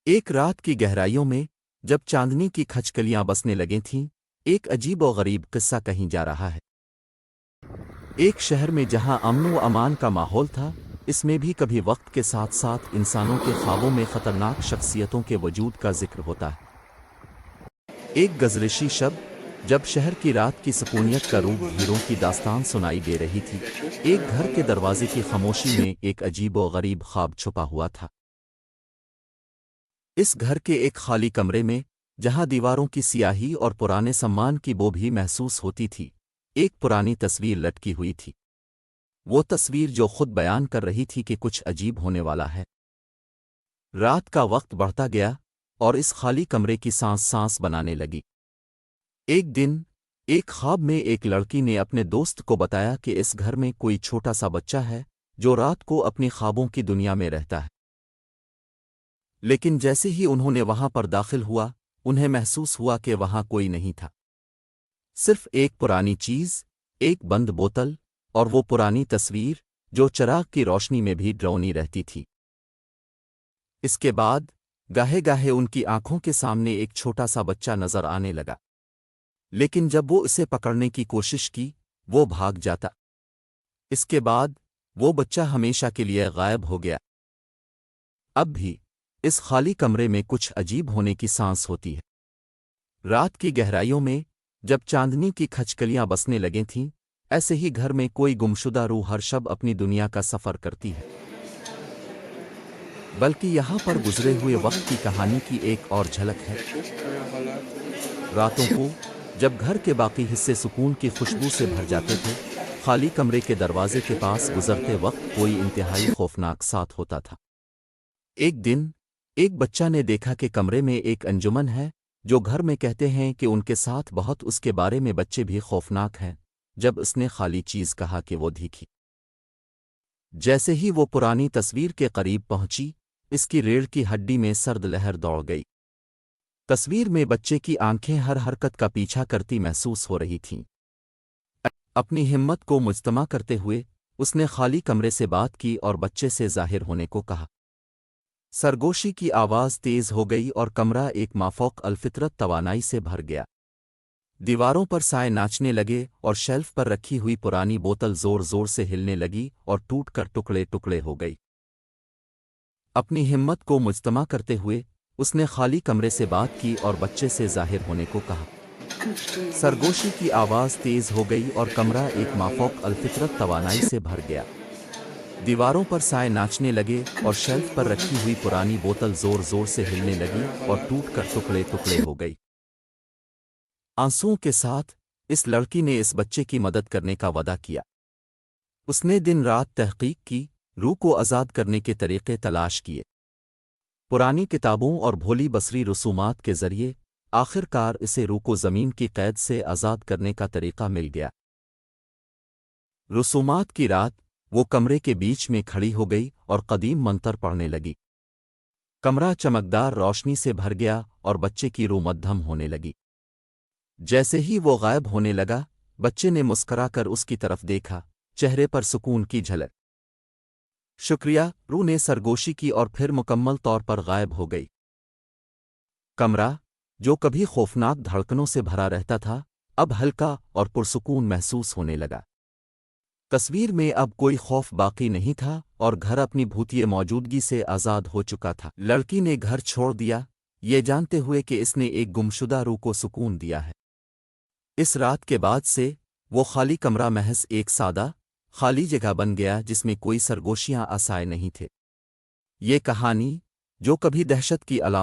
ایک رات کی گہرائیوں میں جب چاندنی کی کھچکلیاں بسنے لگیں تھیں، ایک عجیب و غریب قصہ کہیں جا رہا ہے۔ ایک شہر میں جہاں امن و امان کا ماحول تھا، اس میں بھی کبھی وقت کے ساتھ ساتھ انسانوں کے خوابوں میں خطرناک شخصیتوں کے وجود کا ذکر ہوتا ہے۔ ایک گزرشی شب، جب شہر کی رات کی سکونیت کا روپ ہیروں کی داستان سنائی دے رہی تھی، ایک گھر کے دروازے کی خاموشی میں ایک عجیب و غریب خواب چھپا ہوا تھا۔ اس گھر کے ایک خالی کمرے میں، جہاں دیواروں کی سیاہی اور پرانے سامان کی بو بھی محسوس ہوتی تھی، ایک پرانی تصویر لٹکی ہوئی تھی۔ وہ تصویر جو خود بیان کر رہی تھی کہ کچھ عجیب ہونے والا ہے۔ رات کا وقت بڑھتا گیا اور اس خالی کمرے کی سانس سانس بنانے لگی۔ ایک دن، ایک خواب میں ایک لڑکی نے اپنے دوست کو بتایا کہ اس گھر میں کوئی چھوٹا سا بچہ ہے جو رات کو اپنی خوابوں کی دنیا میں رہتا ہے۔ لیکن جیسے ہی انہوں نے وہاں پر داخل ہوا، انہیں محسوس ہوا کہ وہاں کوئی نہیں تھا۔ صرف ایک پرانی چیز، ایک بند بوتل، اور وہ پرانی تصویر جو چراغ کی روشنی میں بھی ڈراؤنی رہتی تھی۔ اس کے بعد گاہے گاہے ان کی آنکھوں کے سامنے ایک چھوٹا سا بچہ نظر آنے لگا، لیکن جب وہ اسے پکڑنے کی کوشش کی، وہ بھاگ جاتا۔ اس کے بعد وہ بچہ ہمیشہ کے لیے غائب ہو گیا۔ اب بھی اس خالی کمرے میں کچھ عجیب ہونے کی سانس ہوتی ہے۔ رات کی گہرائیوں میں جب چاندنی کی کھچکلیاں بسنے لگیں تھیں، ایسے ہی گھر میں کوئی گمشدہ روح ہر شب اپنی دنیا کا سفر کرتی ہے۔ بلکہ یہاں پر گزرے ہوئے وقت کی کہانی کی ایک اور جھلک ہے۔ راتوں کو جب گھر کے باقی حصے سکون کی خوشبو سے بھر جاتے تھے، خالی کمرے کے دروازے کے پاس گزرتے وقت کوئی انتہائی خوفناک ساتھ ہوتا تھا۔ ایک دن ایک بچہ نے دیکھا کہ کمرے میں ایک انجمن ہے جو گھر میں کہتے ہیں کہ ان کے ساتھ بہت اس کے بارے میں بچے بھی خوفناک ہیں۔ جب اس نے خالی چیز کہا کہ وہ دیکھی، جیسے ہی وہ پرانی تصویر کے قریب پہنچی، اس کی ریڑھ کی ہڈی میں سرد لہر دوڑ گئی۔ تصویر میں بچے کی آنکھیں ہر حرکت کا پیچھا کرتی محسوس ہو رہی تھیں۔ اپنی ہمت کو مجتمع کرتے ہوئے اس نے خالی کمرے سے بات کی اور بچے سے ظاہر ہونے کو کہا۔ سرگوشی کی آواز تیز ہو گئی اور کمرہ ایک مافوق الفطرت توانائی سے بھر گیا۔ دیواروں پر سائے ناچنے لگے اور شیلف پر رکھی ہوئی پرانی بوتل زور زور سے ہلنے لگی اور ٹوٹ کر ٹکڑے ٹکڑے ہو گئی۔ اپنی ہمت کو مجتمع کرتے ہوئے اس نے خالی کمرے سے بات کی اور بچے سے ظاہر ہونے کو کہا۔ سرگوشی کی آواز تیز ہو گئی اور کمرہ ایک مافوق الفطرت توانائی سے بھر گیا۔ دیواروں پر سائے ناچنے لگے اور شیلف پر رکھی ہوئی پرانی بوتل زور زور سے ہلنے لگی اور ٹوٹ کر ٹکڑے ٹکڑے ہو گئی۔ آنسوؤں کے ساتھ اس لڑکی نے اس بچے کی مدد کرنے کا وعدہ کیا۔ اس نے دن رات تحقیق کی، روح کو آزاد کرنے کے طریقے تلاش کیے۔ پرانی کتابوں اور بھولی بصری رسومات کے ذریعے آخر کار اسے روح کو زمین کی قید سے آزاد کرنے کا طریقہ مل گیا۔ رسومات کی رات وہ کمرے کے بیچ میں کھڑی ہو گئی اور قدیم منتر پڑھنے لگی۔ کمرہ چمکدار روشنی سے بھر گیا اور بچے کی روح مدھم ہونے لگی۔ جیسے ہی وہ غائب ہونے لگا، بچے نے مسکرا کر اس کی طرف دیکھا، چہرے پر سکون کی جھلک۔ شکریہ، روح نے سرگوشی کی اور پھر مکمل طور پر غائب ہو گئی۔ کمرہ، جو کبھی خوفناک دھڑکنوں سے بھرا رہتا تھا، اب ہلکا اور پرسکون محسوس ہونے لگا۔ تصویر میں اب کوئی خوف باقی نہیں تھا اور گھر اپنی بھوتیے موجودگی سے آزاد ہو چکا تھا۔ لڑکی نے گھر چھوڑ دیا، یہ جانتے ہوئے کہ اس نے ایک گمشدہ روح کو سکون دیا ہے۔ اس رات کے بعد سے وہ خالی کمرہ محض ایک سادہ، خالی جگہ بن گیا جس میں کوئی سرگوشیاں آسائے نہیں تھے۔ یہ کہانی، جو کبھی دہشت کی علامت